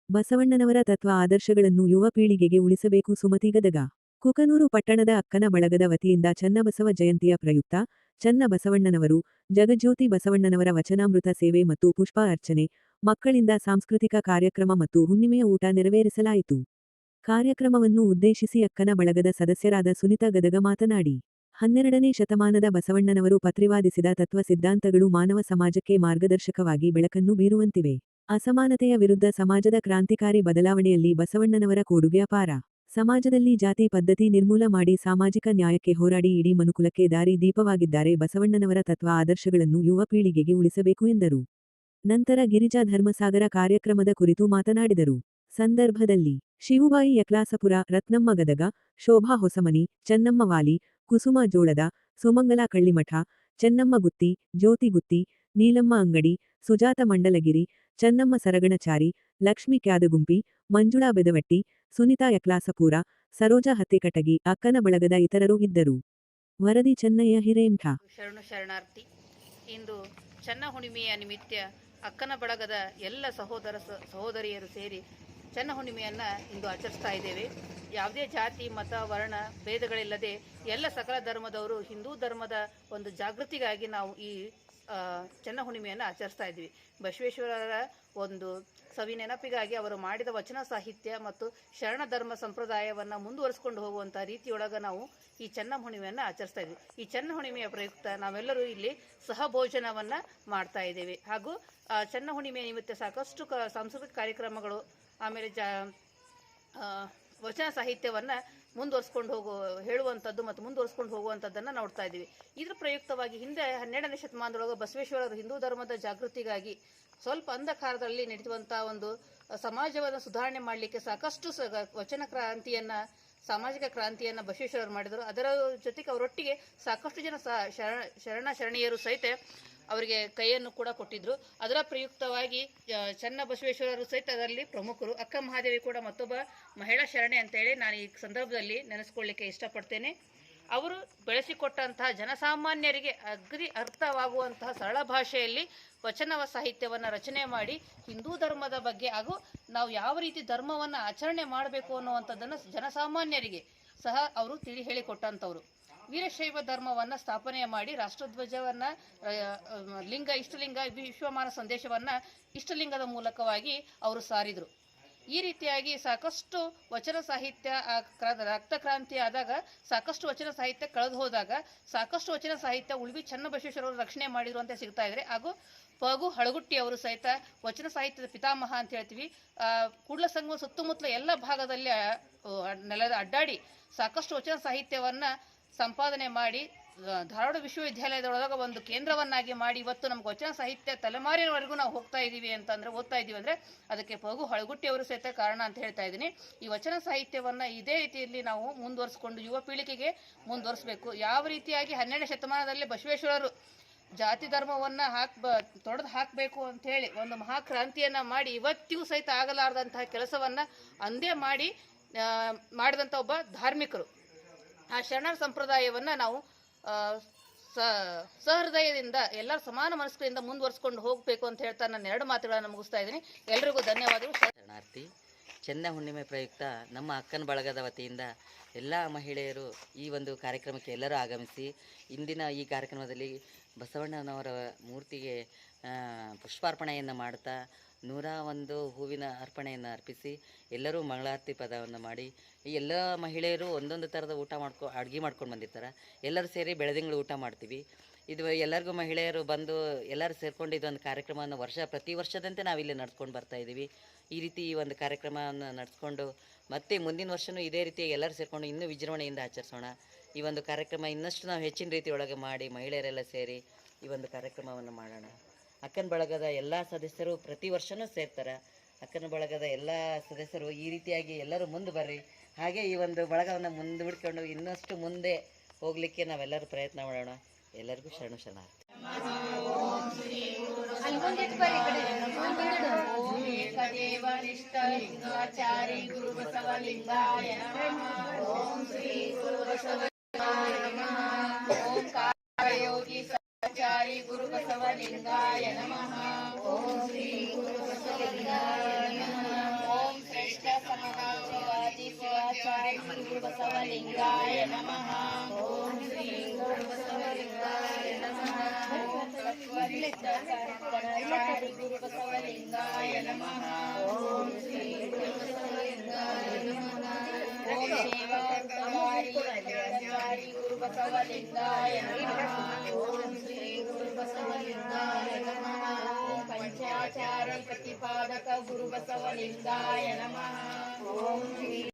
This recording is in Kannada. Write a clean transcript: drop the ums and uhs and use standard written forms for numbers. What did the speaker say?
ಬಸವಣ್ಣನವರ ತತ್ವ ಆದರ್ಶಗಳನ್ನು ಯುವ ಪೀಳಿಗೆಗೆ ಉಳಿಸಬೇಕು. ಸುಮತಿ ಗದಗ. ಕುಕನೂರು ಪಟ್ಟಣದ ಅಕ್ಕನ ಬಳಗದ ವತಿಯಿಂದ ಚನ್ನಬಸವ ಜಯಂತಿಯ ಪ್ರಯುಕ್ತ ಚನ್ನ ಬಸವಣ್ಣನವರು, ಜಗಜ್ಯೋತಿ ಬಸವಣ್ಣನವರ ವಚನಾಮೃತ ಸೇವೆ ಮತ್ತು ಪುಷ್ಪ ಅರ್ಚನೆ, ಮಕ್ಕಳಿಂದ ಸಾಂಸ್ಕೃತಿಕ ಕಾರ್ಯಕ್ರಮ ಮತ್ತು ಹುಣ್ಣಿಮೆಯ ಊಟ ನೆರವೇರಿಸಲಾಯಿತು. ಕಾರ್ಯಕ್ರಮವನ್ನು ಉದ್ದೇಶಿಸಿ ಅಕ್ಕನ ಬಳಗದ ಸದಸ್ಯರಾದ ಸುನಿತಾ ಗದಗ ಮಾತನಾಡಿ, 12ನೇ ಶತಮಾನದ ಬಸವಣ್ಣನವರು ಪತ್ರಿವಾದಿಸಿದ ತತ್ವ ಸಿದ್ಧಾಂತಗಳು ಮಾನವ ಸಮಾಜಕ್ಕೆ ಮಾರ್ಗದರ್ಶಕವಾಗಿ ಬೆಳಕನ್ನು ಬೀರುವಂತಿವೆ. ಅಸಮಾನತೆಯ ವಿರುದ್ಧ ಸಮಾಜದ ಕ್ರಾಂತಿಕಾರಿ ಬದಲಾವಣೆಯಲ್ಲಿ ಬಸವಣ್ಣನವರ ಕೊಡುಗೆ ಅಪಾರ. ಸಮಾಜದಲ್ಲಿ ಜಾತಿ ಪದ್ಧತಿ ನಿರ್ಮೂಲ ಮಾಡಿ ಸಾಮಾಜಿಕ ನ್ಯಾಯಕ್ಕೆ ಹೋರಾಡಿ ಇಡೀ ಮನುಕುಲಕ್ಕೆ ದಾರಿ ದೀಪವಾಗಿದ್ದಾರೆ. ಬಸವಣ್ಣನವರ ತತ್ವ ಆದರ್ಶಗಳನ್ನು ಯುವ ಪೀಳಿಗೆಗೆ ಉಳಿಸಬೇಕು ಎಂದರು. ನಂತರ ಗಿರಿಜಾ ಧರ್ಮಸಾಗರ ಕಾರ್ಯಕ್ರಮದ ಕುರಿತು ಮಾತನಾಡಿದರು. ಸಂದರ್ಭದಲ್ಲಿ ಶಿವುಬಾಯಿ ಯಕ್ಲಾಸಪುರ, ರತ್ನಮ್ಮ ಗದಗ, ಶೋಭಾ ಹೊಸಮನಿ, ಚೆನ್ನಮ್ಮ ವಾಲಿ, ಕುಸುಮ ಜೋಳದ, ಸುಮಂಗಲ ಕಳ್ಳಿಮಠ, ಚೆನ್ನಮ್ಮ ಗುತ್ತಿ, ಜ್ಯೋತಿ ಗುತ್ತಿ, ನೀಲಮ್ಮ ಅಂಗಡಿ, ಸುಜಾತ ಮಂಡಲಗಿರಿ, ಚೆನ್ನಮ್ಮ ಸರಗಣಚಾರಿ, ಲಕ್ಷ್ಮಿ ಕ್ಯಾದಗುಂಪಿ, ಮಂಜುಳಾ ಬೆದವಟ್ಟಿ, ಸುನಿತಾ ಯಕ್ಲಾಸಪೂರ, ಸರೋಜಾ ಹತ್ತಿಕಟಗಿ, ಅಕ್ಕನ ಬಳಗದ ಇತರರು ಇದ್ದರು. ವರದಿ ಚೆನ್ನಯ್ಯ ಹಿರೇಮಠ. ಶರಣಾರ್ಥಿ. ಇಂದು ಚನ್ನ ಹುಣ್ಣಿಮೆಯ ನಿಮಿತ್ತ ಅಕ್ಕನ ಬಳಗದ ಎಲ್ಲ ಸಹೋದರಿಯರು ಸೇರಿ ಚನ್ನ ಹುಣ್ಣಿಮೆಯನ್ನು ಇಂದು ಆಚರಿಸ್ತಾ ಇದ್ದೇವೆ. ಯಾವುದೇ ಜಾತಿ ಮತ ವರ್ಣ ಭೇದಗಳಿಲ್ಲದೆ ಎಲ್ಲ ಸಕಲ ಧರ್ಮದವರು ಹಿಂದೂ ಧರ್ಮದ ಒಂದು ಜಾಗೃತಿಗಾಗಿ ನಾವು ಈ ಚನ್ನ ಹುಣ್ಣಿಮೆಯನ್ನು ಆಚರಿಸ್ತಾ ಇದ್ವಿ. ಬಸವೇಶ್ವರರ ಒಂದು ಸವಿ ನೆನಪಿಗಾಗಿ ಅವರು ಮಾಡಿದ ವಚನ ಸಾಹಿತ್ಯ ಮತ್ತು ಶರಣ ಧರ್ಮ ಸಂಪ್ರದಾಯವನ್ನು ಮುಂದುವರಿಸಿಕೊಂಡು ಹೋಗುವಂಥ ರೀತಿಯೊಳಗೆ ನಾವು ಈ ಚನ್ನ ಹುಣ್ಣಿಮೆಯನ್ನು ಆಚರಿಸ್ತಾ ಇದ್ವಿ. ಈ ಚನ್ನ ಹುಣ್ಣಿಮೆಯ ಪ್ರಯುಕ್ತ ನಾವೆಲ್ಲರೂ ಇಲ್ಲಿ ಸಹಭೋಜನವನ್ನು ಮಾಡ್ತಾ ಇದ್ದೇವೆ. ಹಾಗೂ ಚನ್ನ ಹುಣ್ಣಿಮೆಯ ನಿಮಿತ್ತ ಸಾಕಷ್ಟು ಸಾಂಸ್ಕೃತಿಕ ಕಾರ್ಯಕ್ರಮಗಳು, ಆಮೇಲೆ ವಚನ ಸಾಹಿತ್ಯವನ್ನು ಹೇಳುವಂಥದ್ದು ಮತ್ತು ಮುಂದುವರಿಸ್ಕೊಂಡು ಹೋಗುವಂಥದ್ದನ್ನು ನೋಡ್ತಾ ಇದ್ದೀವಿ. ಇದರ ಪ್ರಯುಕ್ತವಾಗಿ ಹಿಂದೆ 12ನೇ ಶತಮಾನದೊಳಗೆ ಬಸವೇಶ್ವರರು ಹಿಂದೂ ಧರ್ಮದ ಜಾಗೃತಿಗಾಗಿ ಸ್ವಲ್ಪ ಅಂಧಕಾರದಲ್ಲಿ ನಡೆಯುವಂಥ ಒಂದು ಸಮಾಜವನ್ನು ಸುಧಾರಣೆ ಮಾಡಲಿಕ್ಕೆ ಸಾಕಷ್ಟು ವಚನ ಕ್ರಾಂತಿಯನ್ನು, ಸಾಮಾಜಿಕ ಕ್ರಾಂತಿಯನ್ನು ಬಸವೇಶ್ವರರು ಮಾಡಿದರು. ಅದರ ಜೊತೆಗೆ ಅವರೊಟ್ಟಿಗೆ ಸಾಕಷ್ಟು ಜನ ಶರಣೀಯರು ಸಹಿತ ಅವರಿಗೆ ಕೈಯನ್ನು ಕೂಡ ಕೊಟ್ಟಿದ್ರು. ಅದರ ಪ್ರಯುಕ್ತವಾಗಿ ಚನ್ನ ಬಸವೇಶ್ವರರು ಸಹಿತ ಅದರಲ್ಲಿ ಪ್ರಮುಖರು. ಅಕ್ಕ ಮಹಾದೇವಿ ಕೂಡ ಮತ್ತೊಬ್ಬ ಮಹಿಳಾ ಶರಣೆ ಅಂತೇಳಿ ನಾನು ಈ ಸಂದರ್ಭದಲ್ಲಿ ನೆನೆಸ್ಕೊಳ್ಳಿಕ್ಕೆ ಇಷ್ಟಪಡ್ತೇನೆ. ಅವರು ಬೆಳೆಸಿಕೊಟ್ಟಂತಹ ಜನಸಾಮಾನ್ಯರಿಗೆ ಅಗದಿ ಅರ್ಥವಾಗುವಂತಹ ಸರಳ ಭಾಷೆಯಲ್ಲಿ ವಚನ ಸಾಹಿತ್ಯವನ್ನು ರಚನೆ ಮಾಡಿ ಹಿಂದೂ ಧರ್ಮದ ಬಗ್ಗೆ ಹಾಗೂ ನಾವು ಯಾವ ರೀತಿ ಧರ್ಮವನ್ನು ಆಚರಣೆ ಮಾಡಬೇಕು ಅನ್ನುವಂಥದ್ದನ್ನು ಜನಸಾಮಾನ್ಯರಿಗೆ ಸಹ ಅವರು ತಿಳಿ ಹೇಳಿಕೊಟ್ಟಂಥವ್ರು. ವೀರಶೈವ ಧರ್ಮವನ್ನು ಸ್ಥಾಪನೆ ಮಾಡಿ ರಾಷ್ಟ್ರಧ್ವಜವನ್ನು, ಇಷ್ಟಲಿಂಗ ವಿಶ್ವಮಾನ ಸಂದೇಶವನ್ನು ಇಷ್ಟಲಿಂಗದ ಮೂಲಕವಾಗಿ ಅವರು ಸಾರಿದರು. ಈ ರೀತಿಯಾಗಿ ಸಾಕಷ್ಟು ವಚನ ಸಾಹಿತ್ಯ ರಕ್ತ ಕ್ರಾಂತಿ ಆದಾಗ ಸಾಕಷ್ಟು ವಚನ ಸಾಹಿತ್ಯ ಕಳೆದು ಹೋದಾಗ ಸಾಕಷ್ಟು ವಚನ ಸಾಹಿತ್ಯ ಉಳಿವಿ ಚನ್ನಬಸವೇಶ್ವರವರು ರಕ್ಷಣೆ ಮಾಡಿದ್ರು ಅಂತ ಸಿಗ್ತಾ ಇದ್ದಾರೆ. ಹಾಗೂ ಪಗು ಹಳಗುಟ್ಟಿ ಅವರು ಸಹಿತ ವಚನ ಸಾಹಿತ್ಯದ ಪಿತಾಮಹ ಅಂತ ಹೇಳ್ತೀವಿ. ಕೂಡಲ ಸಂಗಮ ಸುತ್ತಮುತ್ತಲ ಎಲ್ಲ ಭಾಗದಲ್ಲಿ ಅಡ್ಡಾಡಿ ಸಾಕಷ್ಟು ವಚನ ಸಾಹಿತ್ಯವನ್ನು ಸಂಪಾದನೆ ಮಾಡಿ ಧಾರವಾಡ ವಿಶ್ವವಿದ್ಯಾಲಯದೊಳಗೆ ಒಂದು ಕೇಂದ್ರವನ್ನಾಗಿ ಮಾಡಿ ಇವತ್ತು ನಮ್ಗೆ ವಚನ ಸಾಹಿತ್ಯ ತಲೆಮಾರಿನವರೆಗೂ ನಾವು ಓದ್ತಾ ಇದ್ದೀವಿ ಅಂದರೆ ಅದಕ್ಕೆ ಪಗು ಹಳಗುಟ್ಟಿ ಅವರು ಸಹಿತ ಕಾರಣ ಅಂತ ಹೇಳ್ತಾ ಇದ್ದೀನಿ. ಈ ವಚನ ಸಾಹಿತ್ಯವನ್ನು ಇದೇ ರೀತಿಯಲ್ಲಿ ನಾವು ಮುಂದುವರಿಸಿಕೊಂಡು ಯುವ ಪೀಳಿಗೆಗೆ ಮುಂದುವರಿಸಬೇಕು. ಯಾವ ರೀತಿಯಾಗಿ 12ನೇ ಶತಮಾನದಲ್ಲಿ ಬಸವೇಶ್ವರರು ಜಾತಿ ಧರ್ಮವನ್ನು ತೊಡೆದು ಹಾಕಬೇಕು ಅಂಥೇಳಿ ಒಂದು ಮಹಾಕ್ರಾಂತಿಯನ್ನು ಮಾಡಿ ಇವತ್ತಿಗೂ ಸಹಿತ ಆಗಲಾರದಂತಹ ಕೆಲಸವನ್ನು ಅಂದೇ ಮಾಡಿದಂಥ ಒಬ್ಬ ಧಾರ್ಮಿಕರು. ಆ ಶರಣರ ಸಂಪ್ರದಾಯವನ್ನು ನಾವು ಸಹೃದಯದಿಂದ ಎಲ್ಲರೂ ಸಮಾನ ಮನಸ್ಕರಿಂದ ಮುಂದುವರಿಸ್ಕೊಂಡು ಹೋಗಬೇಕು ಅಂತ ಹೇಳ್ತಾ ನಾನು 2 ಮಾತುಗಳನ್ನು ಮುಗಿಸ್ತಾ ಇದ್ದೀನಿ. ಎಲ್ರಿಗೂ ಧನ್ಯವಾದಗಳು. ಶರಣಾರ್ಥಿ. ಚನ್ನ ಹುಣ್ಣಿಮೆ ಪ್ರಯುಕ್ತ ನಮ್ಮ ಅಕ್ಕನ ಬಳಗದ ವತಿಯಿಂದ ಎಲ್ಲ ಮಹಿಳೆಯರು ಈ ಒಂದು ಕಾರ್ಯಕ್ರಮಕ್ಕೆ ಎಲ್ಲರೂ ಆಗಮಿಸಿ ಇಂದಿನ ಈ ಕಾರ್ಯಕ್ರಮದಲ್ಲಿ ಬಸವಣ್ಣನವರ ಮೂರ್ತಿಗೆ ಪುಷ್ಪಾರ್ಪಣೆಯನ್ನು ಮಾಡ್ತಾ 101 ಹೂವಿನ ಅರ್ಪಣೆಯನ್ನು ಅರ್ಪಿಸಿ ಎಲ್ಲರೂ ಮಂಗಳಾರತಿ ಪದವನ್ನು ಮಾಡಿ ಈ ಎಲ್ಲ ಮಹಿಳೆಯರು ಒಂದೊಂದು ಥರದ ಅಡುಗೆ ಮಾಡ್ಕೊಂಡು ಬಂದಿರ್ತಾರೆ. ಎಲ್ಲರೂ ಸೇರಿ ಬೆಳದಿಂಗಳು ಊಟ ಮಾಡ್ತೀವಿ. ಇದು ಎಲ್ಲರಿಗೂ ಮಹಿಳೆಯರು ಬಂದು ಎಲ್ಲರೂ ಸೇರ್ಕೊಂಡು ಇದೊಂದು ಕಾರ್ಯಕ್ರಮವನ್ನು ಪ್ರತಿ ವರ್ಷದಂತೆ ನಾವಿಲ್ಲಿ ನಡ್ಸ್ಕೊಂಡು ಬರ್ತಾಯಿದ್ದೀವಿ. ಈ ರೀತಿ ಈ ಒಂದು ಕಾರ್ಯಕ್ರಮವನ್ನು ನಡೆಸ್ಕೊಂಡು ಮತ್ತೆ ಮುಂದಿನ ವರ್ಷವೂ ಇದೇ ರೀತಿ ಎಲ್ಲರೂ ಸೇರಿಕೊಂಡು ಇನ್ನೂ ವಿಜೃಂಭಣೆಯಿಂದ ಆಚರಿಸೋಣ. ಈ ಒಂದು ಕಾರ್ಯಕ್ರಮ ಇನ್ನಷ್ಟು ನಾವು ಹೆಚ್ಚಿನ ರೀತಿಯೊಳಗೆ ಮಾಡಿ ಮಹಿಳೆಯರೆಲ್ಲ ಸೇರಿ ಈ ಒಂದು ಕಾರ್ಯಕ್ರಮವನ್ನು ಮಾಡೋಣ. ಅಕ್ಕನ ಬಳಗದ ಎಲ್ಲ ಸದಸ್ಯರು ಪ್ರತಿ ವರ್ಷವೂ ಸೇರ್ತಾರೆ. ಅಕ್ಕನ ಬಳಗದ ಎಲ್ಲ ಸದಸ್ಯರು ಈ ರೀತಿಯಾಗಿ ಎಲ್ಲರೂ ಮುಂದೆ ಬರ್ರಿ. ಹಾಗೆ ಈ ಒಂದು ಬಳಗವನ್ನು ಮುಂದೂಡಿಕೊಂಡು ಇನ್ನಷ್ಟು ಮುಂದೆ ಹೋಗಲಿಕ್ಕೆ ನಾವೆಲ್ಲರೂ ಪ್ರಯತ್ನ ಮಾಡೋಣ. ಎಲ್ಲರಿಗೂ ಶರಣಾರ್ಥಿ. ಗುರು ಬಸವಲಿಂಗಾಯ ನಮಃ. ಓಂ ಶ್ರೀ ಗುರು ಬಸವಲಿಂಗಾಯ ನಮಃ. ಗುರು ಬಸವಲಿಂಗಾಯ ನಮಃ. ಓಂ ಶ್ರೀ ಗುರು ಬಸವಲಿಂಗಾಯ ನಮಃ. ಓಂ ಸತ್ವನಿಷ್ಠಾಚಾರಿ ಗುರು ಬಸವಲಿಂಗಾಯ ನಮಃ. ಓಂ ಶ್ರೀ ಗುರು ಬಸವಲಿಂಗಾಯ ನಮಃ. ಓಂ ಸೇವಾಚಾರಿ ಗುರು ಬಸವಲಿಂಗಾಯ ನಮಃ. ಓಂ ಶ್ರೀ ಗುರು ಬಸವಲಿಂಗಾಯ ನಮಃ. ಓಂ ಪಂಚಾಚಾರ ಪ್ರತಿಪಾದಕ ಗುರು ಬಸವಲಿಂಗಾಯ ನಮಃ. ಓಂ ಶ್ರೀ